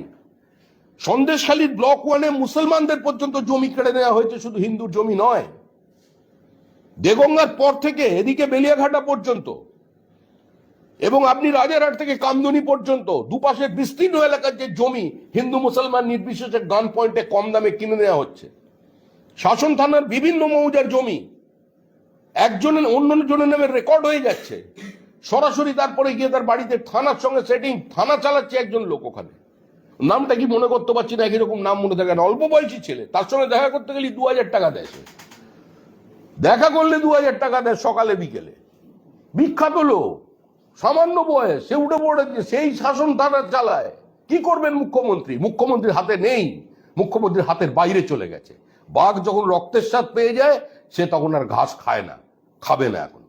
সন্দেশখালীর ব্লক 1 এ মুসলমানদের পর্যন্ত জমি কেড়ে নেওয়া হয়েছে, শুধু হিন্দুর জমি নয়। দেগঙ্গার পর থেকে এদিকে বেলিয়াঘাটা পর্যন্ত, এবং আপনি রাজারহাট থেকে কামদুনি পর্যন্ত দুপাশের বিস্তীর্ণ এলাকার যে জমি হিন্দু মুসলমান নির্বিশেষে গান পয়েন্টে কম দামে কিনে নেওয়া হচ্ছে। শাসন থানার বিভিন্ন মৌজার জমি একজনের অন্য জনের নামে রেকর্ড হয়ে যাচ্ছে, সরাসরি তারপরে গিয়ে তার বাড়িতে থানার সঙ্গে সেটিং, থানা চালাচ্ছে একজন লোক। ওখানে নামটা কি মনে করতে পারছি না, একই রকম নাম মনে থাকে না, অল্প বয়সী ছেলে, তার সঙ্গে দেখা করতে গেলে 2000 টাকা দেয়। দেখা করলে 2000 টাকা দেয় সকালে বিকেলে। বিখ্যাত লোক, সামান্য বয়স, সে উঠে পড়েছে, সেই শাসন থানা চালায়। কি করবেন মুখ্যমন্ত্রী? মুখ্যমন্ত্রীর হাতে নেই, মুখ্যমন্ত্রীর হাতের বাইরে চলে গেছে। বাঘ যখন রক্তের স্বাদ পেয়ে যায়, সে তখন আর ঘাস খায় না, খাবে না এখন।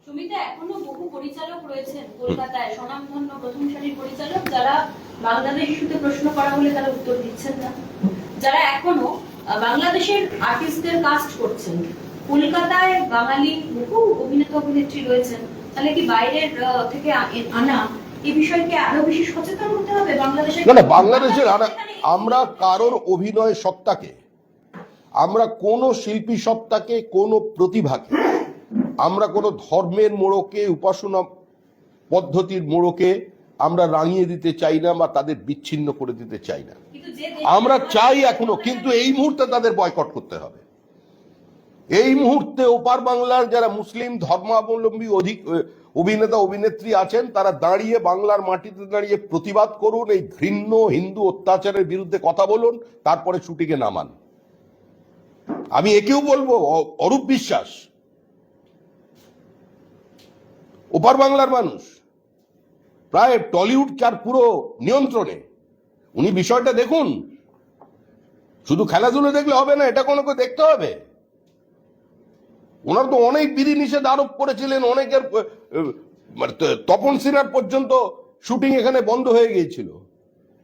সুমিতা, এখনো বহু পরিচালক রয়েছেন কলকাতায়, স্বনামধন্য প্রথম সারির পরিচালক, যারা বাংলাদেশ ইস্যুতে প্রশ্ন করা হলে তারা উত্তর দিচ্ছেন না, যারা এখনো বাংলাদেশের আর্টিস্টদের কাস্ট করছেন। কলকাতায় বাঙালি বহু অভিনেতা অভিনেত্রী রয়েছেন, তাহলে কি বাইরের থেকে আনা এই বিষয়কে আরো বেশি সচেতন হতে হবে বাংলাদেশের? না, বাংলাদেশের আমরা কারোর অভিনয় সত্তাকে, আমরা কোনো শিল্পী সত্তাকে, কোনো প্রতিভাকে, আমরা কোনো ধর্মের মোড়কে, উপাসনা পদ্ধতির মোড়কে আমরা রাঙিয়ে দিতে চাই না, বা তাদের বিচ্ছিন্ন করে দিতে চাই না। আমরা চাই এখনো, কিন্তু এই মুহূর্তে তাদের বয়কট করতে হবে। এই মুহূর্তে ওপার বাংলার যারা মুসলিম ধর্মাবলম্বী অভিনেতা অভিনেত্রী আছেন, তারা দাঁড়িয়ে বাংলার মাটিতে দাঁড়িয়ে প্রতিবাদ করুন, এই ঘৃণ্য হিন্দু অত্যাচারের বিরুদ্ধে কথা বলুন, তারপরে ছুটিকে নামান। আমি একেও বলবো অরূপ বিশ্বাস ওপার বাংলার মানুষ, প্রায় টলিউড তার পুরো নিয়ন্ত্রণে। উনি বিষয়টা দেখুন, শুধু খেলাধুলো দেখলে হবে না, এটা কোনো দেখতে হবে। ওনার তো অনেক বিধি নিষেধ আরোপ করেছিলেন, অনেকের তপন সিনহার পর্যন্ত শুটিং এখানে বন্ধ হয়ে গিয়েছিল।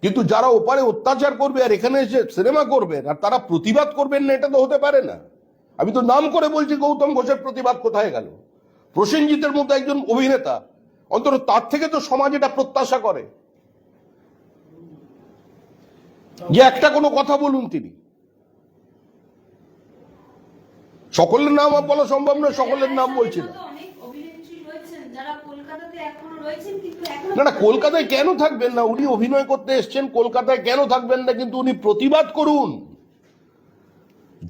কিন্তু যারা ওপারে অত্যাচার করবে আর এখানে এসে সিনেমা করবেন আর তারা প্রতিবাদ করবেন না, এটা তো হতে পারে না। আমি তো নাম করে বলছি, গৌতম ঘোষের প্রতিবাদ কোথায় গেল? প্রসেনজিতের মতো একজন অভিনেতা, অন্তত তার থেকে তো সমাজ এটা প্রত্যাশা করে যে একটা কোনো কথা বলুন তিনি। সকলের নাম বলা সম্ভব নয়, সকলের নাম বলছি না। অনেক অভিনেত্রী রয়েছেন যারা কলকাতাতে এখনো রয়েছেন, কিন্তু এখনো না না, কলকাতায় কেন থাকবেন না? উনি অভিনয় করতে এসছেন, কলকাতায় কেন থাকবেন না? কিন্তু উনি প্রতিবাদ করুন।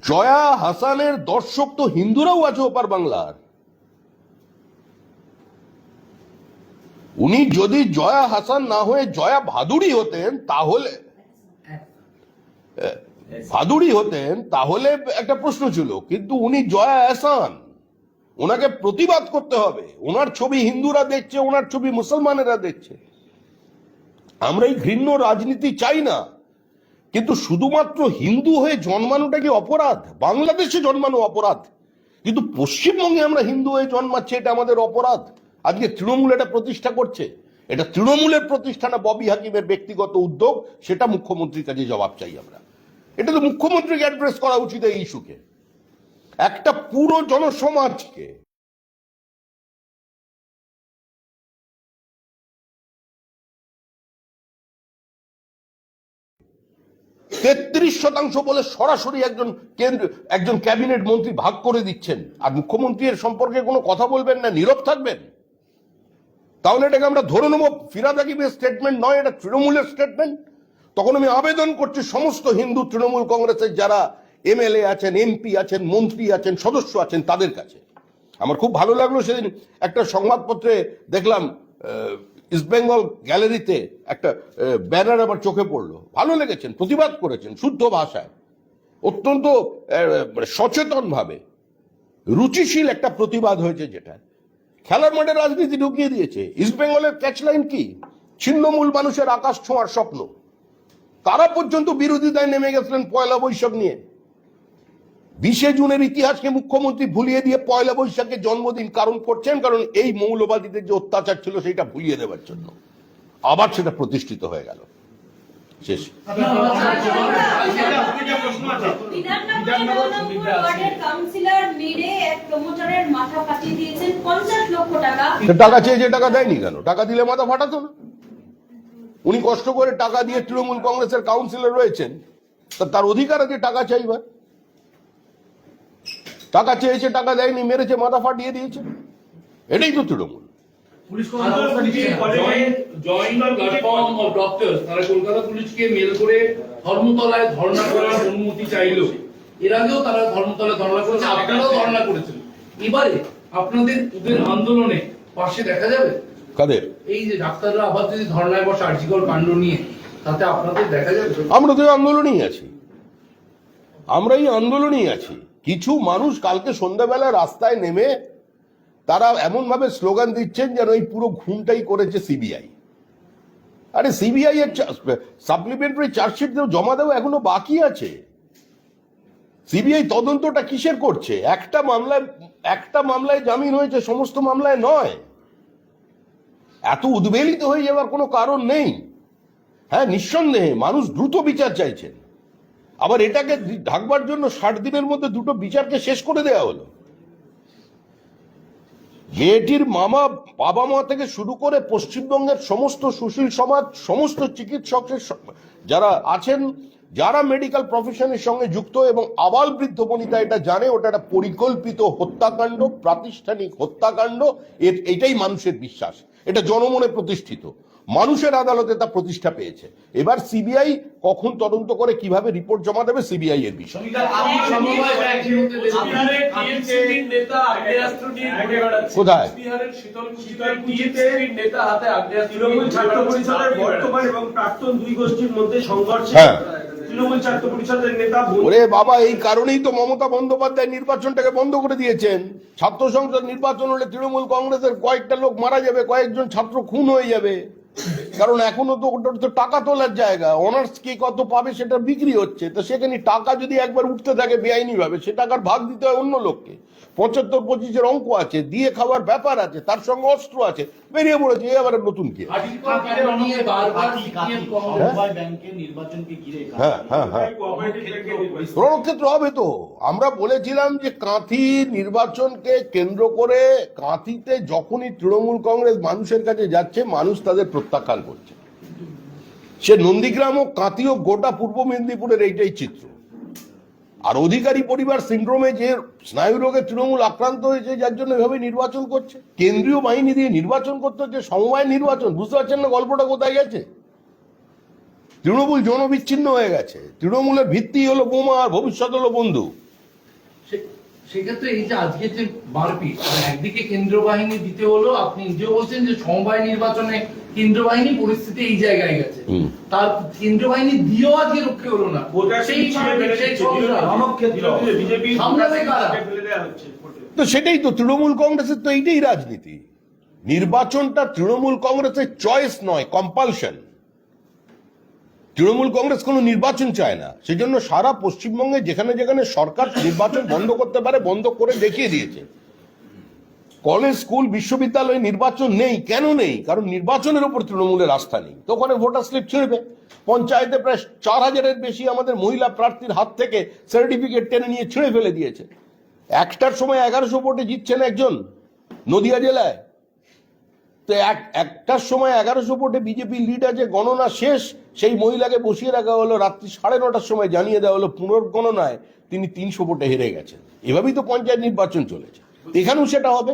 জয়া হাসানের দর্শক তো হিন্দুরাও আছে ওপার বাংলার। উনি যদি জয়া হাসান না হয়ে জয়া ভাদুড়ি হতেন তাহলে একটা প্রশ্ন ছিল, কিন্তু উনি জয়া আহসান, ওনাকে প্রতিবাদ করতে হবে। ওনার ছবি হিন্দুরা দেখছে, ওনার ছবি মুসলমানেরা দেখছে। আমরা এই ঘৃণ্য রাজনীতি চাই না, কিন্তু শুধুমাত্র হিন্দু হয়ে জন্মানোটা কি অপরাধ? বাংলাদেশে জন্মানো অপরাধ, কিন্তু পশ্চিমবঙ্গে আমরা হিন্দু হয়ে জন্মাচ্ছি, এটা আমাদের অপরাধ। আজকে তৃণমূল এটা প্রতিষ্ঠা করছে, এটা তৃণমূলের প্রতিষ্ঠা না ববি হাকিমের ব্যক্তিগত উদ্যোগ, সেটা মুখ্যমন্ত্রীর কাছে জবাব চাই আমরা। এটা তো মুখ্যমন্ত্রীকে অ্যাড্রেস করা উচিত এই ইস্যুকে। একটা পুরো জনসমাজকে ,33% বলে সরাসরি একজন ক্যাবিনেট মন্ত্রী ভাগ করে দিচ্ছেন, আর মুখ্যমন্ত্রী এর সম্পর্কে কোনো কথা বলবেন না, নীরব থাকবেন। তাহলে এটাকে আমরা ধরে নেবো ফিরাদ হাকিমের স্টেটমেন্ট নয়, এটা তৃণমূলের স্টেটমেন্ট। তখন আমি আবেদন করছি সমস্ত হিন্দু তৃণমূল কংগ্রেসের যারা এমএলএ আছেন, এমপি আছেন, মন্ত্রী আছেন, সদস্য আছেন, তাদের কাছে। আমার খুব ভালো লাগলো সেদিন একটা সংবাদপত্রে দেখলাম ইস্টবেঙ্গল গ্যালারিতে একটা ব্যানার আমার চোখে পড়লো, ভালো লেগেছেন, প্রতিবাদ করেছেন শুদ্ধ ভাষায়, অত্যন্ত সচেতন ভাবে রুচিশীল একটা প্রতিবাদ হয়েছে, যেটা খেলার মাঠে রাজনীতি ঢুকিয়ে দিয়েছে। ইস্টবেঙ্গলের ক্যাচলাইন কি? ছিন্নমূল মানুষের আকাশ ছোঁয়ার স্বপ্ন। তারা পর্যন্ত বিরোধিতায় নেমে গেছিলেন পয়লা বৈশাখ নিয়ে। 20 জুনের ইতিহাসকে মুখ্যমন্ত্রী ভুলিয়ে দিয়ে পয়লা বৈশাখের জন্মদিন কারণ করছেন, কারণ এই মৌলবাদীদের যে অত্যাচার ছিল সেটা ভুলিয়ে দেওয়ার জন্য। আবার সেটা প্রতিষ্ঠিত হয়ে গেল। শেষ। টাকা চেয়েছে, টাকা দেয়নি কেন? টাকা দিলে মাথা ফাটাতো না? উনি কষ্ট করে টাকা দিয়ে তৃণমূল কংগ্রেসের কাউন্সিলর রয়েছেন, তার অধিকার আছে টাকা চাইবার। টাকা চেয়েছে, টাকা দেয়নি, মেরেছে, মাথা ফাটিয়ে দিয়েছে। এটাই তো তৃণমূল। তারা কলকাতা পুলিশকে মেল করে ধর্মতলায় ধর্ণা করার অনুমতি চাইলো। এর আগেও তারা ধর্মতলায় ধর্ণা করেছে, আপনারাও ধর্ণা করেছেন। এবারে আপনাদের ওদের আন্দোলনে পাশে দেখা যাবে? কাদের? এই যে ডাক্তাররা আবার যদি ধর্ণায় বসে আর্জিকর কাণ্ড নিয়ে, তাতে আপনাদের দেখা যাবে? আমরা তো আন্দোলনেই আছি, আমরা এই আন্দোলনেই আছি। কিছু মানুষ কালকে সন্ধ্যাবেলা রাস্তায় নেমে তারা এমন ভাবে স্লোগান দিচ্ছেন যেন এই পুরো ঘুমটাই করেছে সিবিআই। আরে সিবিআই এর সাপ্লিমেন্টারি চার্জশিট জমা দেওয়া এখনো বাকি আছে। সিবিআই তদন্তটা কিসের করছে? একটা মামলায় জামিন হয়েছে, সমস্ত মামলায় নয়। এত উদ্বেলিত হয়ে যাওয়ার কোনো কারণ নেই। হ্যাঁ, নিঃসন্দেহে মানুষ দ্রুত বিচার চাইছেন, আবার এটাকে ঢাকবার জন্য 60 দিনের মধ্যে দুটো বিচারকে শেষ করে দেওয়া হলো। মেয়েটির বাবা মা থেকে শুরু করে পশ্চিমবঙ্গের সমস্ত সুশীল সমাজ, সমস্ত চিকিৎসকের যারা আছেন, যারা মেডিকেল প্রফেশনের সঙ্গে যুক্ত এবং আবাল বৃদ্ধ বনিতা এটা জানে ওটা একটা পরিকল্পিত হত্যাকাণ্ড, প্রাতিষ্ঠানিক হত্যাকাণ্ড। এটাই মানুষের বিশ্বাস, এটা জনমনে প্রতিষ্ঠিত। মানুষের আদালতে তা প্রতিষ্ঠা পেয়েছে। এবার সিবিআই কখন তদন্ত করে, কিভাবে রিপোর্ট জমা দেবে, সিবিআই এর বিষয়। কোথায়? তৃণমূল ছাত্র পরিষদের বর্তমান এবং প্রাক্তন দুই গোষ্ঠীর মধ্যে সংঘর্ষে তৃণমূল ছাত্র পরিষদের নেতা ওরে বাবা, এই কারণেই তো মমতা বন্দ্যোপাধ্যায় নির্বাচনটাকে বন্ধ করে দিয়েছেন। ছাত্র সংসদ নির্বাচন হলে তৃণমূল কংগ্রেসের কয়েকটা লোক মারা যাবে, কয়েকজন ছাত্র খুন হয়ে যাবে, কারণ এখনো তো ওটার তো টাকা তোলার জায়গা। অনার্স কে কত পাবে সেটা বিক্রি হচ্ছে, তো সেখানে টাকা যদি একবার উঠতে থাকে বেআইনি ভাবে, সে টাকার ভাগ দিতে হয় অন্য লোককে। 75-25-এর অঙ্ক আছে, দিয়ে খাওয়ার ব্যাপার আছে, তার সঙ্গে অস্ত্র আছে, বেরিয়ে পড়েছে এবার নতুন কে। সমবায় ব্যাংকের নির্বাচনকে ঘিরে হ্যাঁ হ্যাঁ হ্যাঁ, রণক্ষেত্র হবে তো। আমরা বলেছিলাম যে কাঁথি নির্বাচনকে কেন্দ্র করে কাঁথিতে যখনই তৃণমূল কংগ্রেস মানুষের কাছে যাচ্ছে, মানুষ তাদের প্রত্যাখ্যান করছে। সে নন্দীগ্রাম ও কাঁথি ও গোটা পূর্ব মেদিনীপুরের এইটাই চিত্র। আর অধিকারী পরিবার সিন্ড্রোমে যে স্নায়ু রোগে তৃণমূল আক্রান্ত হয়েছে, যার জন্য এভাবে নির্বাচন করছে, কেন্দ্রীয় বাহিনী দিয়ে নির্বাচন করতে হচ্ছে, সমবায় নির্বাচন। বুঝতে পারছেন না গল্পটা কোথায় গেছে? তৃণমূল জনবিচ্ছিন্ন হয়ে গেছে, তৃণমূলের ভিত্তি হলো বোমা আর ভবিষ্যৎ হলো বন্ধু। সেক্ষেত্রে এই যে আজকে যে মারপিট, মানে একদিকে কেন্দ্র বাহিনী দিতে হলো, আপনি নিজেও বলছেন যে সমবায় নির্বাচনে কেন্দ্র বাহিনী পরিস্থিতি এই জায়গায় গেছে, তার কেন্দ্র বাহিনী দিয়েও আজকে রক্ষে হলো না। তো সেটাই তো তৃণমূল কংগ্রেসের তো এইটাই রাজনীতি। নির্বাচনটা তৃণমূল কংগ্রেসের চয়েস নয়, কম্পালশন। তৃণমূল কংগ্রেস কোনো নির্বাচন চায় না, সেজন্য সারা পশ্চিমবঙ্গে যেখানে যেখানে সরকার নির্বাচন বন্ধ করতে পারে বন্ধ করে দেখিয়ে দিয়েছে। কলেজ, স্কুল, বিশ্ববিদ্যালয়ে নির্বাচন নেই। কেন নেই? কারণ নির্বাচনের উপর তৃণমূলের আস্থা নেই। তো ওখানে ভোটার স্লিপ ছিঁড়বে। পঞ্চায়েতে প্রায় 4000-এর বেশি আমাদের মহিলা প্রার্থীর হাত থেকে সার্টিফিকেট টেনে নিয়ে ছিঁড়ে ফেলে দিয়েছে। একটার সময় 1100 ভোটে জিতছেন একজন নদিয়া জেলায়। তো একটার সময় 1100 ভোটে বিজেপি লিড আছে, গণনা শেষ, সেই মহিলাকে বসিয়ে রাখা হলো, রাত্রি 9:30-টার সময় জানিয়ে দেওয়া হলো পুনর্গণনায় তিনি 300 ভোটে হেরে গেছেন। এভাবেই তো পঞ্চায়েত নির্বাচন চলেছে, এখানেও সেটা হবে।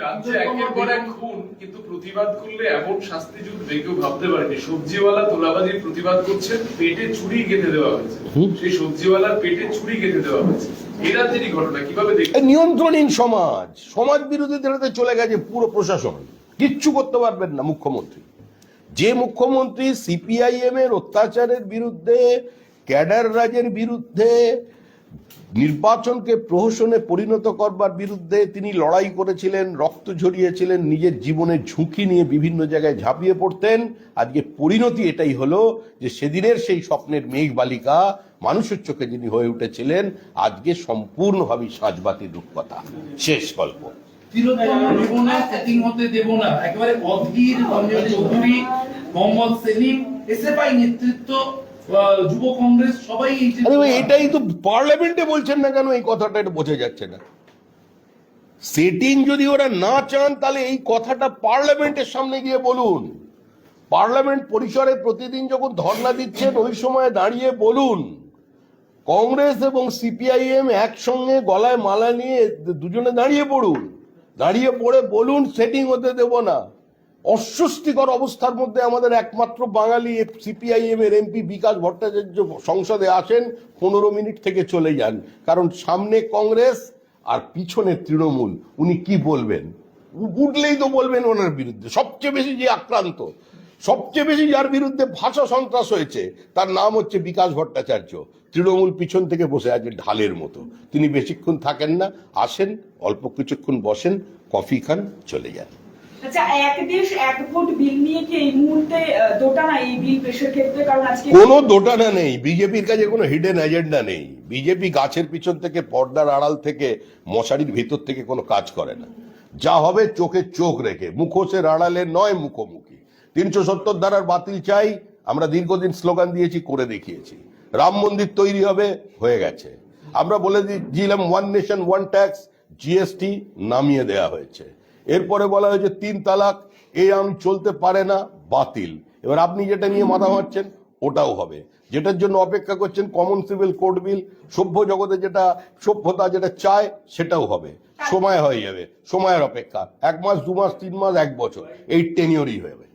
রাজ্যে একের পর এক খুন, কিন্তু প্রতিবাদ করলে এমন শাস্তি যুদ্ধে কেউ ভাবতে পারেনি। সবজিওয়ালা তোলাবাজির প্রতিবাদ করছে, পেটে ছুরি গেঁথে দেওয়া হয়েছে, সেই সবজিওয়ালার পেটে ছুরি গেঁথে দেওয়া হয়েছে। এই রাজ্যেরই ঘটনা, কিভাবে দেখছেন? নিয়ন্ত্রণহীন সমাজ, সমাজ বিরোধীদের হাতে চলে গেছে পুরো প্রশাসন, কিচ্ছু করতে পারবেন না মুখ্যমন্ত্রী। যে মুখ্যমন্ত্রী সিপিআইএম এর অত্যাচারের বিরুদ্ধে, ক্যাডার রাজের বিরুদ্ধে, নির্বাচনকে প্রহসনে পরিণত করবার বিরুদ্ধে তিনি লড়াই করেছিলেন, রক্ত ঝরিয়েছিলেন, নিজের জীবনের ঝুঁকি নিয়ে বিভিন্ন জায়গায় ঝাঁপিয়ে পড়তেন, আজকে পরিণতি এটাই হলো যে সেদিনের সেই স্বপ্নের মেঘ বালিকা মানুষের চোখে যিনি হয়ে উঠেছিলেন, আজকে সম্পূর্ণভাবে সাজবাতির রূপকথা, শেষ গল্প। তিলোত্তমা দেব না, সেটিং হতে দেব না, একেবারে অধীর রঞ্জন চৌধুরী, মোহাম্মদ সেলিম, এসএফআই নেতৃত্ব, যুব কংগ্রেস সবাই এটাই তো পার্লামেন্টে বলছেন না কেন? এই কথাটা এটা বোঝা যাচ্ছে না। সেটিং যদি ওরা না চান, তাহলে এই কথাটা পার্লামেন্টের সামনে গিয়ে বলুন। পার্লামেন্ট পরিসরে প্রতিদিন যখন ধর্ণা দিচ্ছেন, ওই সময় দাঁড়িয়ে বলুন। কংগ্রেস এবং সিপিআইএম একসঙ্গে গলায় মালা নিয়ে দুজনে দাঁড়িয়ে পড়ুন, দাঁড়িয়ে পড়ে বলুন সেটিং হতে দেব না। অস্বস্তিকর অবস্থার মধ্যে আমাদের একমাত্র বাঙালি সিপিআইএম এর এমপি বিকাশ ভট্টাচার্য সংসদে আসেন, 15 মিনিট থেকে চলে যান, কারণ সামনে কংগ্রেস আর পিছনে তৃণমূল। উনি কি বলবেন? উঠলেই তো বলবেন ওনার বিরুদ্ধে। সবচেয়ে বেশি যে আক্রান্ত, সবচেয়ে বেশি যার বিরুদ্ধে ভাষা সন্ত্রাস হয়েছে, তার নাম হচ্ছে বিকাশ ভট্টাচার্য। তৃণমূল পিছন থেকে বসে আছে ঢালের মতো। তিনি বেশিক্ষণ থাকেন না, আসেন, অল্প কিছুক্ষণ বসেন, কফি খান, চলে যান। আচ্ছা, এক দেশ এক ভোট বিল নিয়ে কি এই মুহূর্তে দোটানা এই বিল পেশের ক্ষেত্রে? কারণ আজকে কোনো দোটানা নেই, বিজেপির কাছে কোনো হিডেন এজেন্ডা নেই। বিজেপি গাছের পিছন থেকে, পর্দার আড়াল থেকে, মশারির ভিতর থেকে কোনো কাজ করে না। যা হবে চোখে চোখ রেখে, মুখোশের আড়ালে নয়, মুখোমুখি। 370 ধারার বাতিল চাই, আমরা দীর্ঘদিন স্লোগান দিয়েছি, করে দেখিয়েছি। রাম মন্দির তৈরি হবে, হয়ে গেছে। আমরা বলে দিয়েছিলাম 1 নেশন 1 ট্যাক্স, জিএসটি নামিয়ে দেওয়া হয়েছে। এরপরে বলা হয়েছে 3 তালাক, এই আইন চলতে পারে না, বাতিল। এবার আপনি যেটা নিয়ে মাথা মারছেন ওটাও হবে। যেটার জন্য অপেক্ষা করছেন কমন সিভিল কোড বিল, সভ্য জগতে যেটা সভ্যতা যেটা চায় সেটাও হবে। সময় হয়ে যাবে, সময়ের অপেক্ষা। 1 মাস, 2 মাস, 3 মাস, 1 বছর, এই টেনিওরই হবে।